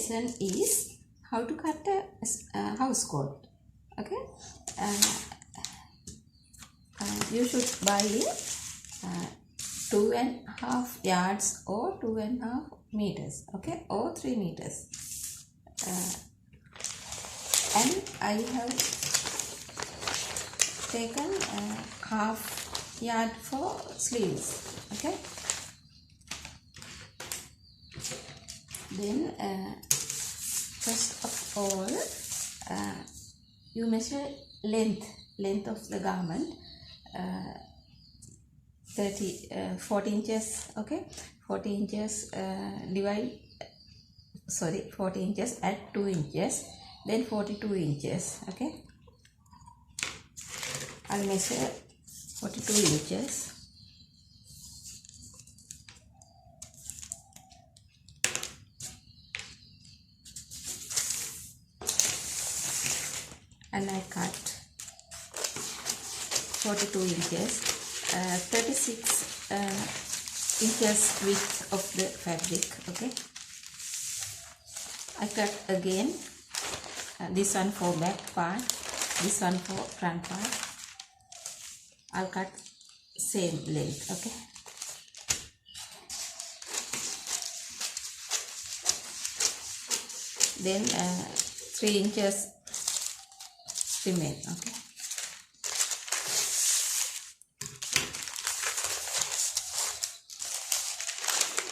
lesson is how to cut a house coat. Okay, you should buy 2.5 yards or 2.5 meters, okay, or 3 meters. And I have taken half yard for sleeves, okay. Then first of all you measure length of the garment, 40 inches, okay. 40 inches 40 inches at 2 inches, then 42 inches, okay. I'll measure 42 inches. And I cut 42 inches, 36 inches width of the fabric, okay. I cut again, this one for back part, this one for front part. I'll cut same length, okay. Then 3 inches remain, okay.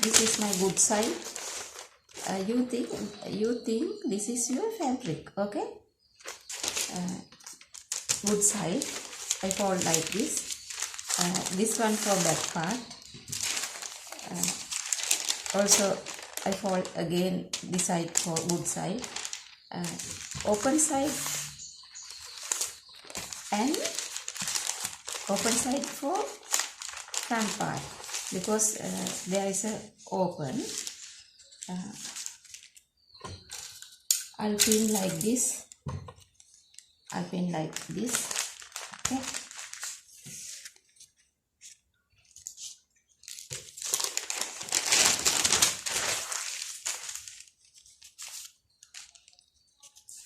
This is my good side. You think this is your fabric, okay. Good side I fold like this. This one for back part. Also I fold again this side for good side. Open side and open side for front part, because there is a open. I'll pin like this. I'll pin like this, okay.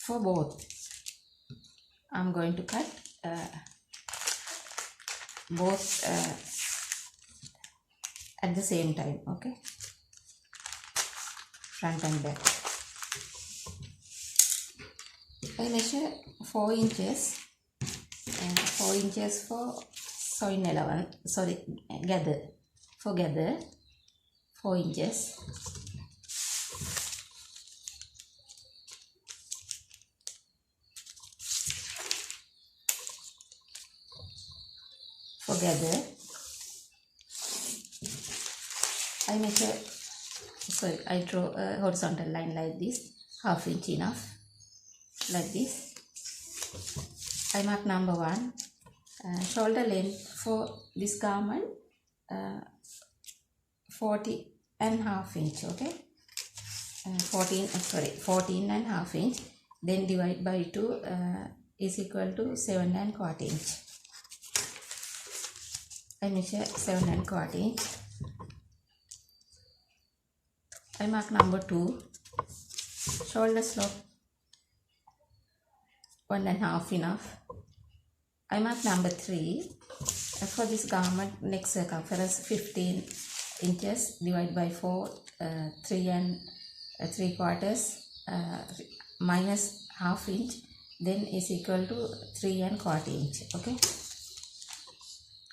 For both I'm going to cut both at the same time, okay, front and back. I measure 4 inches, 4 inches for sewing allowance, gather, 4 inches. For gather, I measure, I draw a horizontal line like this, half inch enough, like this. I mark number 1, shoulder length for this garment, 40.5 inch, okay. 14.5 inch, then divide by 2 is equal to 7.25 inch. I measure 7.25 inch. I mark number 2, shoulder slope 1.5 enough. I mark number 3, for this garment neck circumference 15 inches, divide by 4, 3 3/4 minus half inch, then is equal to 3.25 inch, okay.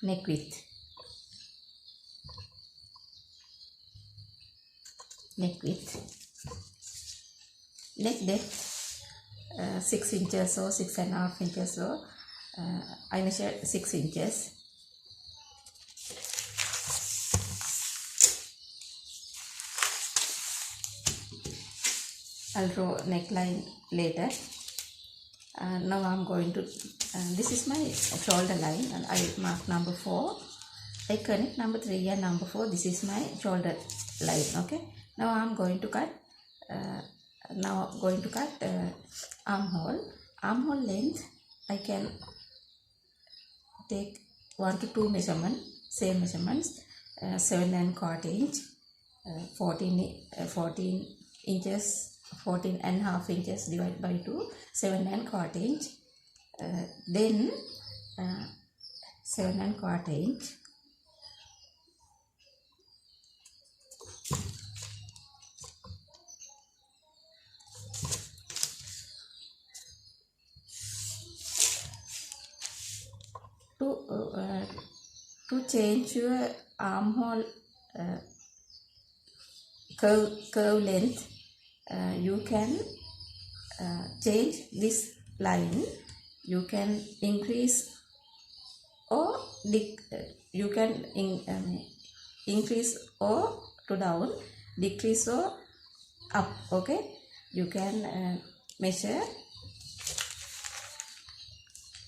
Neck width, neck depth 6 inches or 6.5 inches, or I measure 6 inches. I'll draw neckline later. Now I'm going to, this is my shoulder line, and I mark number 4. I connect number 3 and number 4. This is my shoulder line, okay. Now I'm going to cut armhole length. I can take 1 to 2 same measurements, 7.25 inch, 14 inches 14.5 inches divided by 2, 7.25 inch. Then 7.25 inch. To change your armhole curve length, you can change this line. You can increase or you can increase or to down, decrease or up. Okay, you can measure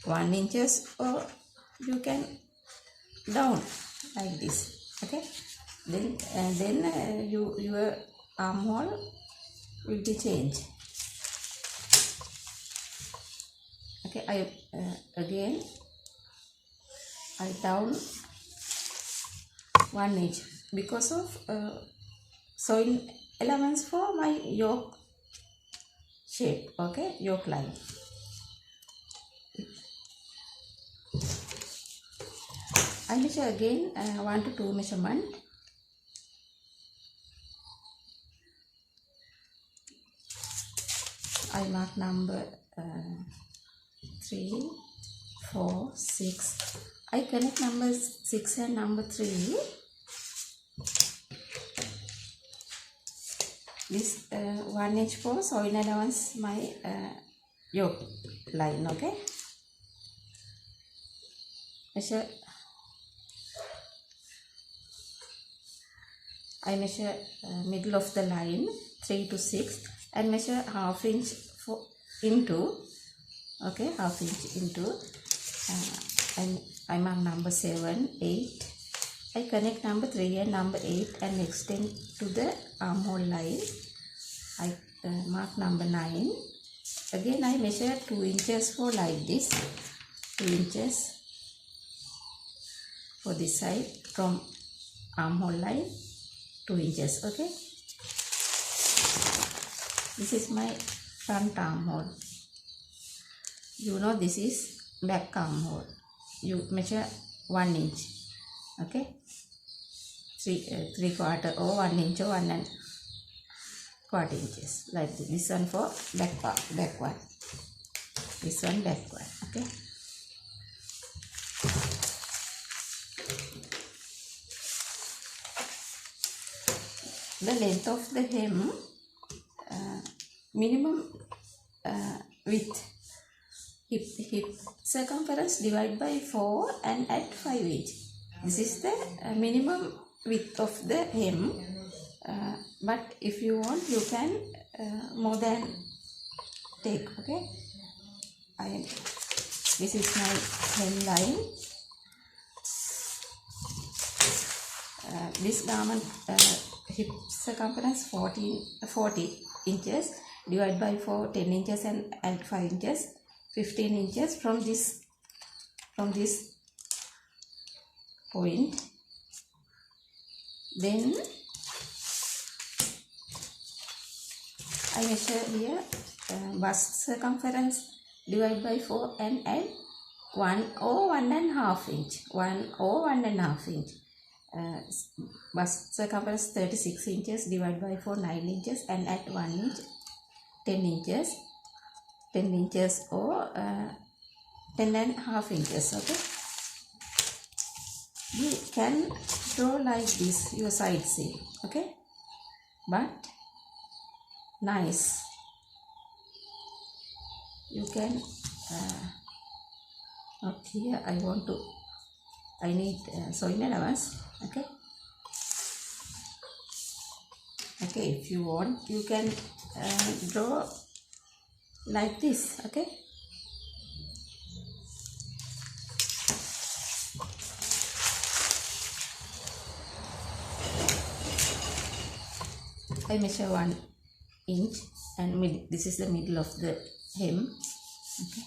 1 inches or you can down like this. Okay, then your armhole will be changed. Okay, again I down 1 inch because of sewing allowance for my yoke shape. Okay, yoke line. I measure again 1 to 2 measurement. I mark number 3, 4, 6. I connect number 6 and number 3. This 1 inch for sewing allowance my yoke line. Okay, measure. I measure middle of the line 3 to 6 and measure half inch into. Okay, half inch into and I mark number 7, 8. I connect number 3 and number 8 and extend to the armhole line. I mark number 9. Again I measure 2 inches for like this. 2 inches for this side from armhole line. 2 inches. Okay, this is my front armhole. You know this is back armhole. You measure 1 inch. Okay, 3/4 or 1 inch or 1.25 inches like this. This one for back part, back one. This one back one. Okay. The length of the hem, minimum width, hip circumference divide by 4 and add 5 inch. This is the minimum width of the hem. But if you want, you can more than take. Okay, this is my hem line. This garment hip circumference 40 inches, divide by 4, 10 inches and add 5 inches, 15 inches from this point. Then I measure here bust circumference, divide by 4 and add 1 or 1.5 inch. 1 or 1.5 inch. Bust circumference 36 inches, divide by 4, 9 inches and add 1 inch, 10 inches. 10 inches or 10.5 inches. Okay, you can draw like this your side seam. Okay, but nice, you can not here. I need sewing allowance. Okay, if you want, you can draw like this. Okay, I measure 1 inch and this is the middle of the hem. Okay,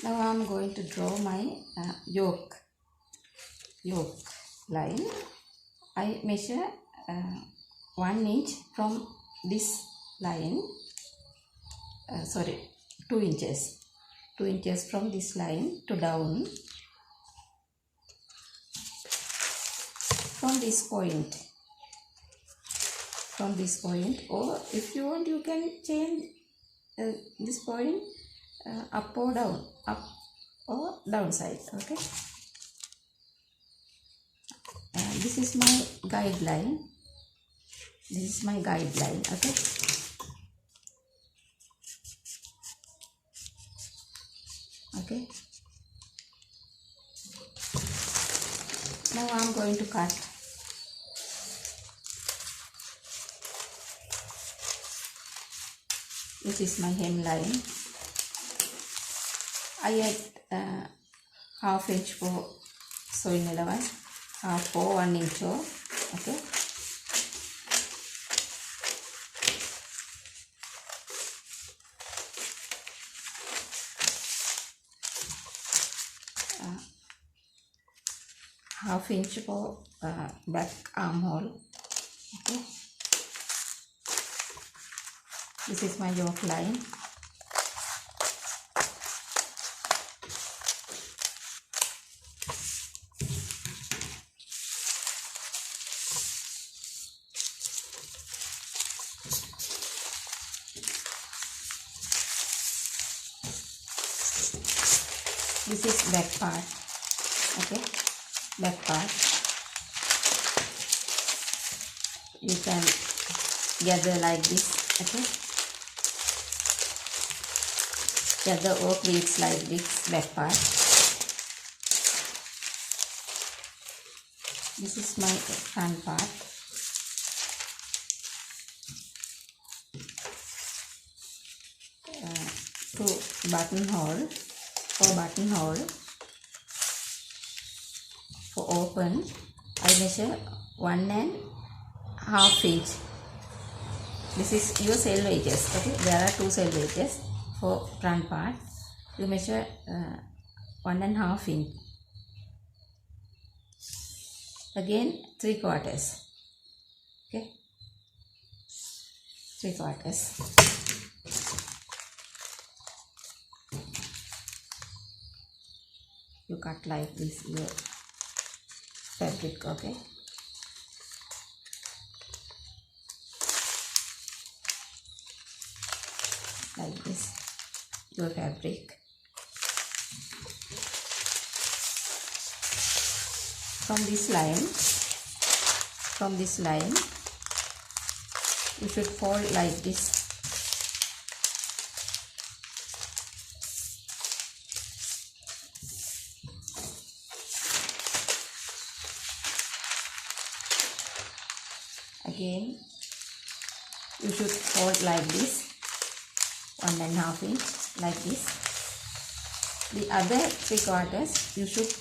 now I am going to draw my yoke line. I measure 1 inch from this line, 2 inches, 2 inches from this line to down from this point, or if you want you can change this point up or down, up or downside. Okay, this is my guideline. Okay, now I'm going to cut. This is my hemline. I add half inch for sewing allowance, half for 1 inch. Okay, half inch for back armhole. Okay, this is my yoke line. This is back part. Okay, back part. You can gather like this. Okay, gather or pleats like this back part. This is my front part. To buttonhole, for open, I measure 1.5 inch. This is your selvages. Okay, there are 2 selvages for front part. You measure 1.5 inch. Again 3/4. Okay, 3/4. You cut like this your fabric. Okay, like this your fabric. From this line you should fold like this. Again you should fold like this, 1.5 inch like this. The other 3/4 you should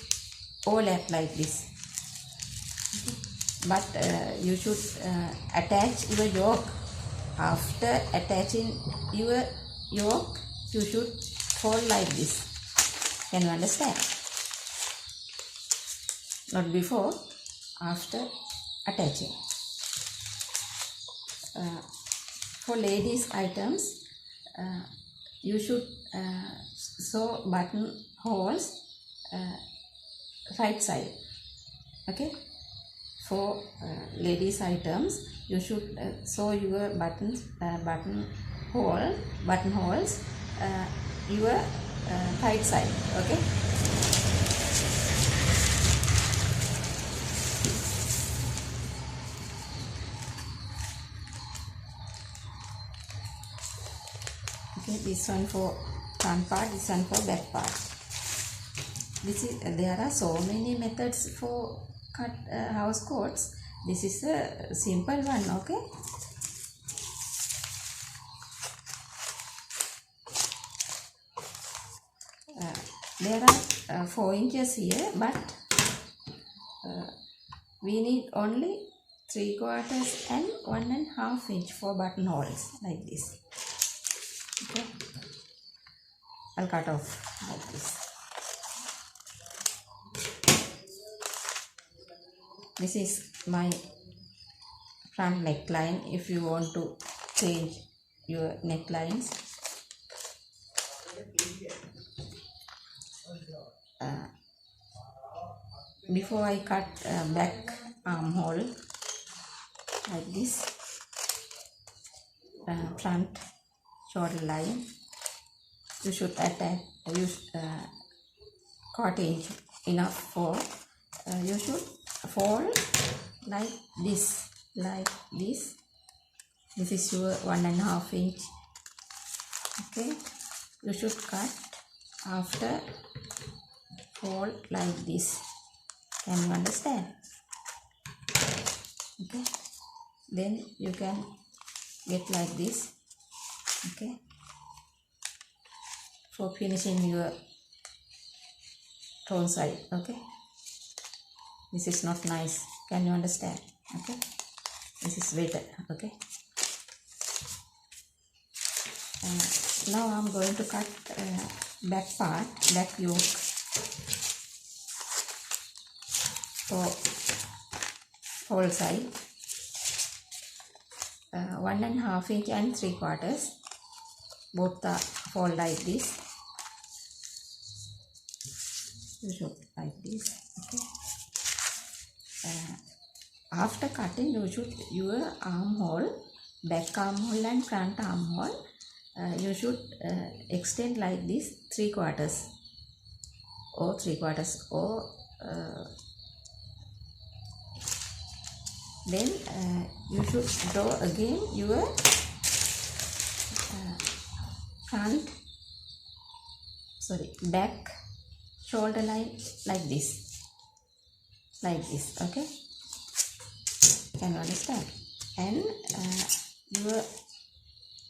overlap like this. But you should attach your yoke. After attaching your yoke, you should fold like this. Can you understand? Not before, after attaching. For ladies items, you should sew buttonholes right side. Okay, for ladies items you should sew your buttonholes your right side. Okay, this one for front part, this one for back part. There are so many methods for cut house coats. This is a simple one. Okay, there are 4 inches here, but we need only 3/4 and 1.5 inch for buttonholes like this. Okay, I'll cut off like this. This is my front neckline if you want to change your necklines. Before I cut back armhole like this, front shoulder line, you should use quarter inch enough for you should fold like this. This is your 1.5 inch. Okay, you should cut after fold like this. Can you understand? Okay, then you can get like this. Okay, for finishing your front side. Okay, this is not nice. Can you understand? Okay, this is better. Okay, now I'm going to cut back part, back yoke for whole side, 1.5 inch and 3/4. Both are fold like this. You should like this. Okay. After cutting, you should your armhole, back armhole and front armhole, you should extend like this 3/4 or 3/4 or then you should draw again your back shoulder line like this. Okay, can you understand? And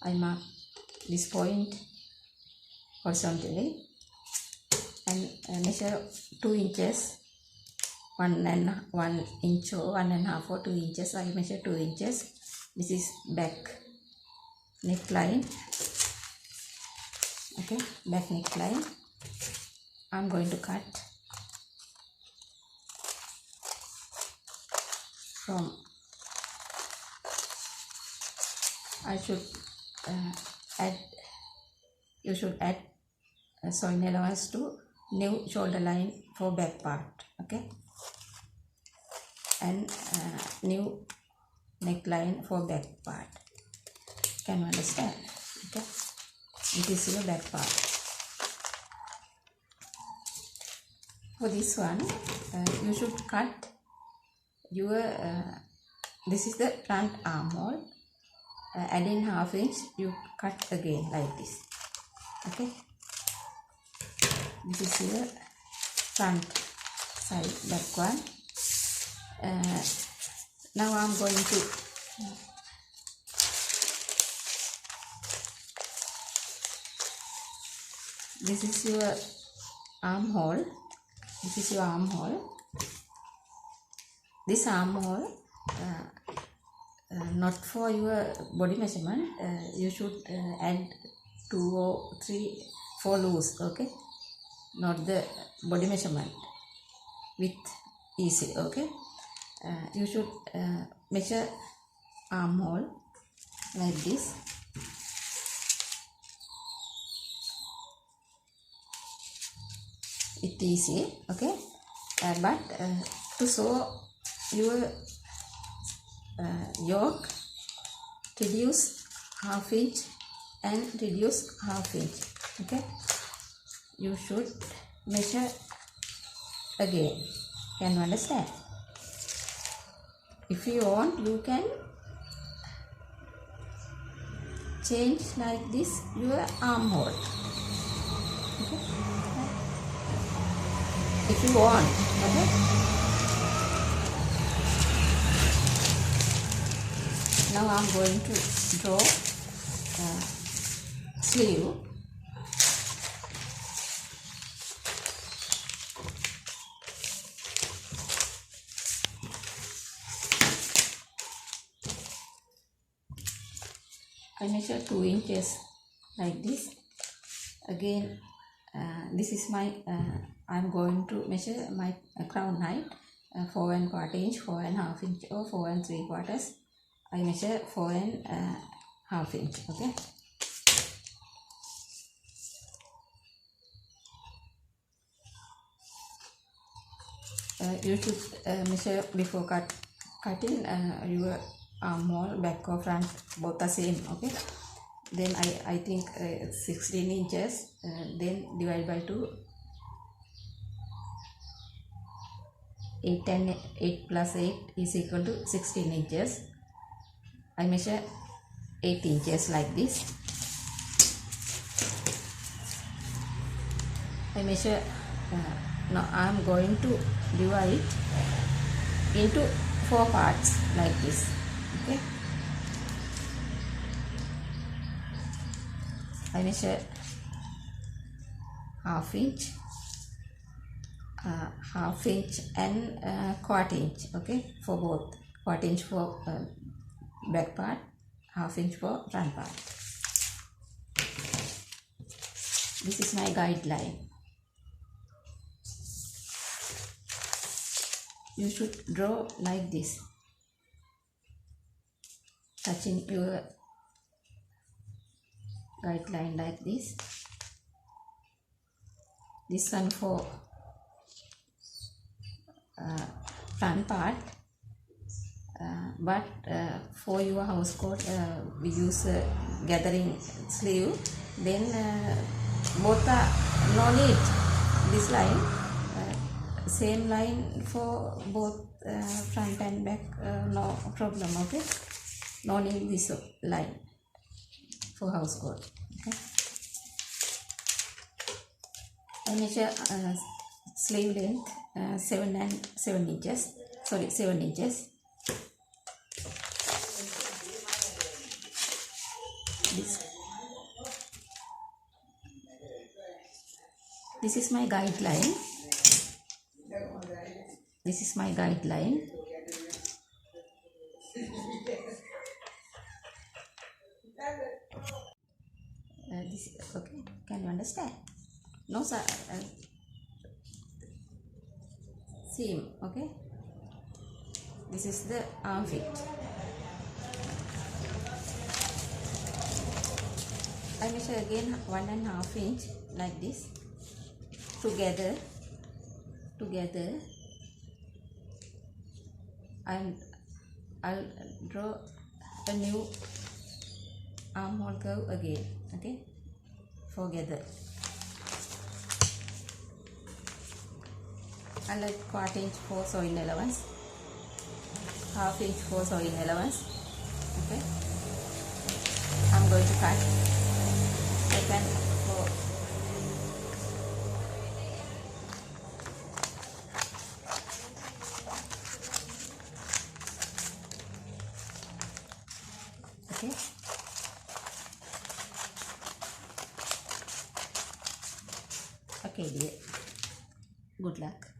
I mark this point horizontally and measure 2 inches, 1 inch or 1.5 or 2 inches. I measure 2 inches. This is back neckline. Okay, back neckline. I'm going to cut from. You should add sewing allowance to new shoulder line for back part. Okay, and new neckline for back part. Can you understand? Okay, this is your back part. For this one, you should cut your this is the front armhole. Adding 1/2 inch, you cut again like this. Okay, this is your front side, back one. Now I'm going to this is your armhole. This armhole not for your body measurement. You should add 2 or 3 for loose. Okay, not the body measurement with easy. Okay, you should measure armhole like this. It's easy. Okay, but to sew your yoke, reduce 1/2 inch and reduce 1/2 inch. Okay, you should measure again. Can you understand? If you want, you can change like this your armhole. Okay, if you want. Okay, now I'm going to draw sleeve. I measure 2 inches like this. Again, this is my I'm going to measure my crown height, 4 1/4 inch, 4 1/2 inch or 4 3/4. I measure 4.5 inch. Okay. You should measure before cutting your armhole, back or front, both are same. Okay. Then I think 16 inches. Then divide by 2. 8 plus 8 is equal to 16 inches. I measure 8 inches like this. I measure, now I am going to divide into 4 parts like this. Okay. I measure half inch and quarter inch. Okay, for both. Quarter inch for back part, half inch for front part. This is my guideline. You should draw like this, touching your guideline like this. This one for front part, but for your house coat we use gathering sleeve. Then both are no need this line, same line for both front and back, no problem. Okay, no need this line for house coat. Okay. I measure sleeve length 7 inches. Sorry, 7 inches. This is my guideline. This is my guideline. This, okay, can you understand? No, sir. Seam. Okay. This is the arm fit. I measure again 1.5 inch like this. Together, and I'll draw a new armhole curve again. Okay, together. I like quarter inch for sewing allowance, half inch for sewing allowance. Okay, I'm going to cut second for okay. Okay, dear. Good luck.